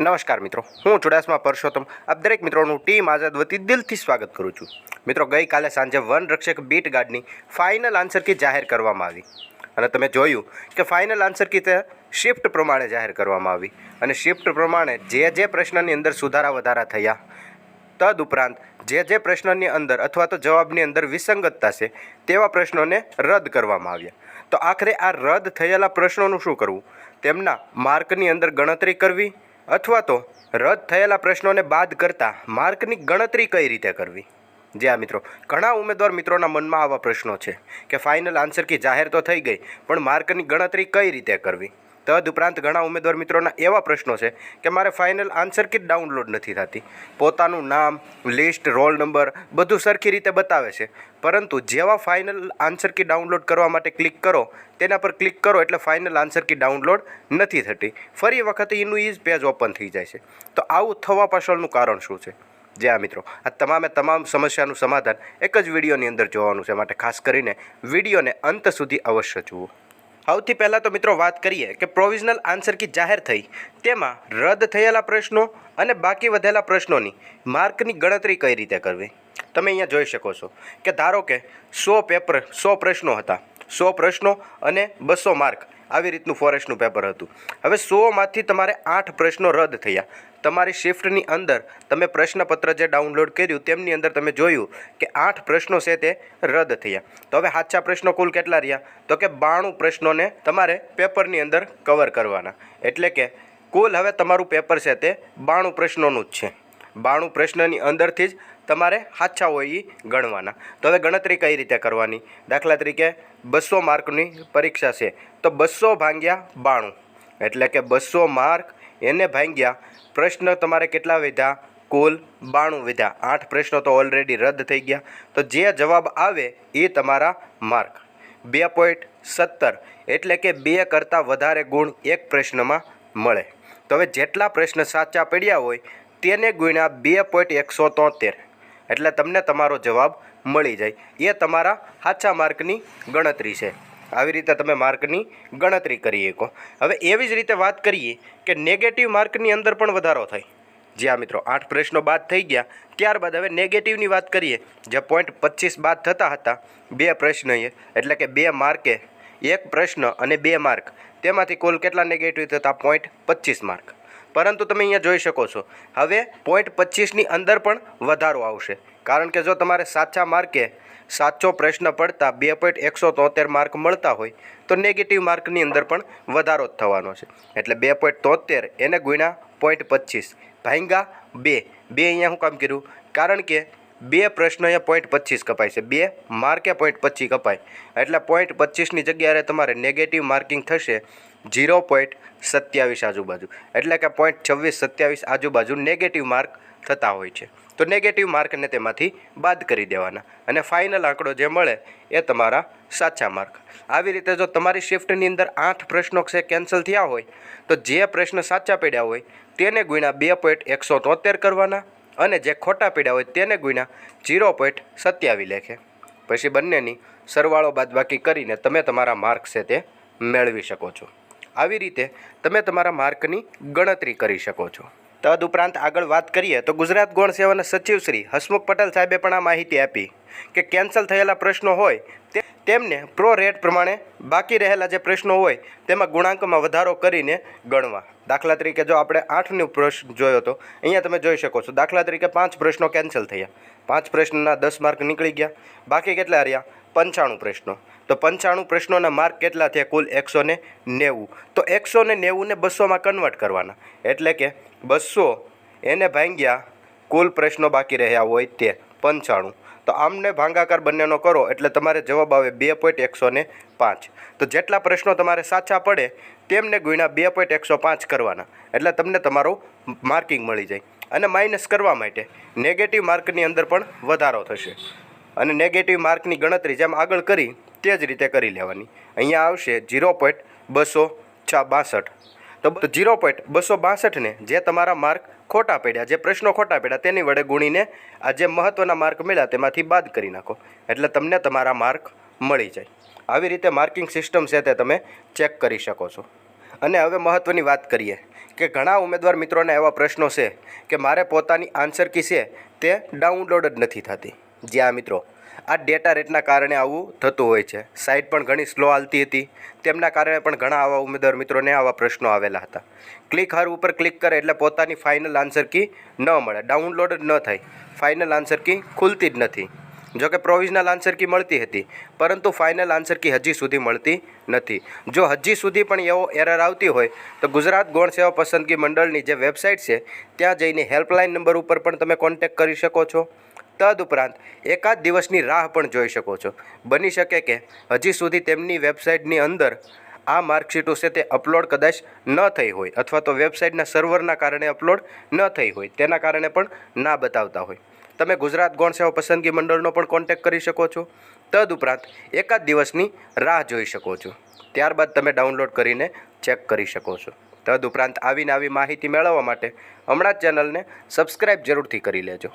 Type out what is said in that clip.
નમસ્કાર મિત્રો, હું ચુડાસમા પરસોત્તમ આપ દરેક મિત્રોનું ટીમ આઝાદ વતી દિલથી સ્વાગત કરું છું। મિત્રો, ગઈકાલે સાંજે વન રક્ષક બીટ ગાર્ડની ફાઇનલ આન્સર કી જાહેર કરવામાં આવી અને તમે જોયું કે ફાઇનલ આન્સર કી તે શિફ્ટ પ્રમાણે જાહેર કરવામાં આવી અને શિફ્ટ પ્રમાણે જે પ્રશ્નની અંદર સુધારા વધારા થયા તદુપરાંત જે પ્રશ્નની અંદર અથવા તો જવાબની અંદર વિસંગતતા છે તેવા પ્રશ્નોને રદ કરવામાં આવ્યા। તો આખરે આ રદ થયેલા પ્રશ્નોનું શું કરવું, તેમના માર્કની અંદર ગણતરી કરવી અથવા તો રદ થયેલા પ્રશ્નોને બાદ કરતાં માર્કની ગણતરી કઈ રીતે કરવી। જ્યાં મિત્રો, ઘણા ઉમેદવાર મિત્રોના મનમાં આવા પ્રશ્નો છે કે ફાઇનલ આન્સર કી જાહેર તો થઈ ગઈ પણ માર્કની ગણતરી કઈ રીતે કરવી। તદુપરાંત ઘણા ઉમેદવાર મિત્રોના એવા પ્રશ્નો છે કે મારે ફાઇનલ આન્સર કી ડાઉનલોડ નથી થતી, પોતાનું નામ, લિસ્ટ, રોલ નંબર બધું સરખી રીતે બતાવે છે, પરંતુ જેવા ફાઇનલ આન્સર કી ડાઉનલોડ કરવા માટે ક્લિક કરો તેના પર ક્લિક કરો એટલે ફાઇનલ આન્સર કી ડાઉનલોડ નથી થતી, ફરી વખત એનું એ જ પેજ ઓપન થઈ જાય છે। તો આવું થવા પાછળનું કારણ શું છે? જ્યાં મિત્રો, આ તમામ સમસ્યાનું સમાધાન એક જ વિડીયોની અંદર જોવાનું છે, માટે ખાસ કરીને વિડીયોને અંત સુધી અવશ્ય જુઓ। સૌથી પહેલાં તો મિત્રો વાત કરીએ કે પ્રોવિઝનલ આન્સર કી જાહેર થઈ તેમાં રદ થયેલા પ્રશ્નો અને બાકી વધેલા પ્રશ્નોની માર્કની ગણતરી કઈ રીતે કરવી। તમે અહીંયા જોઈ શકો છો કે ધારો કે 100 પ્રશ્નો હતા, 100 પ્રશ્નો અને 200 માર્ક, આવી રીતનું ફોરેસ્ટનું પેપર હતું। હવે 100માંથી તમારે 8 પ્રશ્નો રદ થયા। તમારી શિફ્ટની અંદર તમે પ્રશ્નપત્ર જે ડાઉનલોડ કર્યું તેમની અંદર તમે જોયું કે 8 પ્રશ્નો છે તે રદ થયા। તો હવે સાચા પ્રશ્નો કુલ કેટલા રહ્યા? તો કે 92 પ્રશ્નોને તમારે પેપરની અંદર કવર કરવાના, એટલે કે કુલ હવે તમારું પેપર છે તે 92 પ્રશ્નોનું જ છે। 92 પ્રશ્નની અંદરથી જ તમારે સાચા હોય એ ગણવાના। તો હવે ગણતરી કઈ રીતે કરવાની? દાખલા તરીકે 200 માર્કની પરીક્ષા છે તો 200 ભાગ્યા 92, એટલે કે 200 માર્ક એને ભાગ્યા પ્રશ્ન તમારે કેટલા વધ્યા? કુલ 92 વધ્યા। 8 પ્રશ્નો તો ઓલરેડી રદ થઈ ગયા, તો જે જવાબ આવે એ તમારા માર્ક 2.17, એટલે કે 2 કરતાં વધારે ગુણ એક પ્રશ્નમાં મળે। તો હવે જેટલા પ્રશ્ન સાચા પડ્યા હોય તેને ગુણ્યા 2.173, એટલે તમને તમારો જવાબ મળી જાય। એ તમારા સાચા માર્કની ગણતરી છે। આવી રીતે તમે માર્કની ગણતરી કરી શકો। હવે એવી જ રીતે વાત કરીએ કે નેગેટિવ માર્કની અંદર પણ વધારો થાય। જ્યાં મિત્રો 8 પ્રશ્નો બાદ થઈ ગયા, ત્યારબાદ હવે નેગેટિવની વાત કરીએ, જે 0.25 બાદ થતા હતા 2 પ્રશ્નએ, એટલે કે 2 માર્કે 1 પ્રશ્ન અને 2 માર્ક, તેમાંથી કુલ કેટલા નેગેટિવ થતા? 0.25 માર્ક। પરંતુ તમે અહીંયા જોઈ શકો છો હવે 0.25ની અંદર પણ વધારો આવશે, કારણ કે જો તમારે સાચા માર્કે સાચો પ્રશ્ન પડતા 2.173 માર્ક મળતા હોય તો નેગેટિવ માર્કની અંદર પણ વધારો જ થવાનો છે, એટલે 2.73 એને ગુણ્યા 0.25 ભાગ્યા 2 અહીંયા શું કામ કર્યું? કારણ કે 2 પ્રશ્નો એ 0.25 કપાય છે, 2 માર્કે 0.25 કપાય, એટલે 0.25ની જગ્યાએ તમારે નેગેટિવ માર્કિંગ થશે 0.27 આજુબાજુ, એટલે કે 0.2627 આજુબાજુ નેગેટિવ માર્ક થતા હોય છે। તો નેગેટિવ માર્કને તેમાંથી બાદ કરી દેવાના અને ફાઇનલ આંકડો જે મળે એ તમારા સાચા માર્ક। આવી રીતે જો તમારી શિફ્ટની અંદર 8 પ્રશ્નો છે કેન્સલ થયા હોય તો જે પ્રશ્ન સાચા પડ્યા હોય તેને ગુણ્યા 2.173 કરવાના અને જે ખોટા પડ્યા હોય તેને ગુણ્યા 0.27 લેખે, પછી બંનેની સરવાળો બાદબાકી કરીને તમે તમારા માર્ક છે તે મેળવી શકો છો। આવી રીતે તમે તમારા માર્કની ગણતરી કરી શકો છો। તદુપરાંત આગળ વાત કરીએ તો ગુજરાત ગૌણ સેવાના સચિવ શ્રી હસમુખ પટેલ સાહેબે પણ આ માહિતી આપી કે કેન્સલ થયેલા પ્રશ્નો હોય તેમને પ્રો રેટ પ્રમાણે બાકી રહેલા જે પ્રશ્નો હોય તેમાં ગુણાંકમાં વધારો કરીને ગણવા। દાખલા તરીકે જો આપણે 8નો પ્રશ્ન જોયો તો અહીંયા તમે જોઈ શકો છો, દાખલા તરીકે 5 પ્રશ્નો કેન્સલ થયા, 5 પ્રશ્નના 10 માર્ક નીકળી ગયા, બાકી કેટલા રહ્યા? 95 પ્રશ્નો। તો 95 પ્રશ્નોના માર્ક કેટલા થયા? કુલ 190। તો 190 ને 200માં કન્વર્ટ કરવાના, એટલે કે 200 એને ભાગ્યા કુલ પ્રશ્નો બાકી રહ્યા હોય તે 95, તો આમને ભાગાકાર બંનેનો કરો એટલે તમારે જવાબ આવે 2.105। તો જેટલા પ્રશ્નો તમારે સાચા પડે તેમને ગુણ્યા 2.105 કરવાના, એટલે તમને તમારું માર્કિંગ મળી જાય। અને માઇનસ કરવા માટે નેગેટિવ માર્કની અંદર પણ વધારો થશે અને નેગેટિવ માર્કની ગણતરી જેમ આગળ કરી તે જ રીતે કરી લેવાની। અહીંયા આવશે 0.262, તો 0.262ને જે તમારા માર્ક ખોટા પડ્યા, જે પ્રશ્નો ખોટા પડ્યા તેની વડે ગુણીને આ જે મહત્ત્વના માર્ક મળ્યા તેમાંથી બાદ કરી નાખો, એટલે તમને તમારા માર્ક મળી જાય। આવી રીતે માર્કિંગ સિસ્ટમ છે તે તમે ચેક કરી શકો છો। અને હવે મહત્ત્વની વાત કરીએ કે ઘણા ઉમેદવાર મિત્રોને એવા પ્રશ્નો છે કે મારે પોતાની આન્સર કી છે તે ડાઉનલોડ જ નથી થતી. જ્યાં મિત્રો આ ડેટા રેટના કારણે આવું થતું હોય છે. સાઇટ પણ ઘણી સ્લો હાલતી હતી, તેમના કારણે પણ ઘણા આવા ઉમેદવાર મિત્રોને આવા પ્રશ્નો આવેલા હતા. ક્લિક હર ઉપર ક્લિક કરે એટલે પોતાની ફાઇનલ આન્સર કી ન મળે, ડાઉનલોડ જ ન થાય, ફાઇનલ આન્સર કી ખુલતી જ નથી. જોકે પ્રોવિઝનલ આન્સર કી મળતી હતી, પરંતુ ફાઇનલ આન્સર કી હજી સુધી મળતી નથી. જો હજી સુધી પણ એવો એરર આવતી હોય તો ગુજરાત ગૌણ સેવા પસંદગી મંડળની જે વેબસાઇટ છે ત્યાં જઈને હેલ્પલાઇન નંબર ઉપર પણ તમે કોન્ટેક્ટ કરી શકો છો. તદુપરાંત એકાદ દિવસની રાહ પણ જોઈ શકો છો. બની શકે કે હજી સુધી તેમની વેબસાઇટની અંદર આ માર્કશીટો છે તે અપલોડ કદાચ ન થઈ હોય, અથવા તો વેબસાઇટના સર્વરના કારણે અપલોડ ન થઈ હોય, તેના કારણે પણ ના બતાવતા હોય. તમે ગુજરાત ગૌણ સેવા પસંદગી મંડળનો પણ કોન્ટેક્ટ કરી શકો છો. તદુપરાંત એકાદ દિવસની રાહ જોઈ શકો છો, ત્યારબાદ તમે ડાઉનલોડ કરીને ચેક કરી શકો છો. તદુપરાંત આવી માહિતી મેળવવા માટે હમણાં જ ચેનલને સબસ્ક્રાઈબ જરૂરથી કરી લેજો.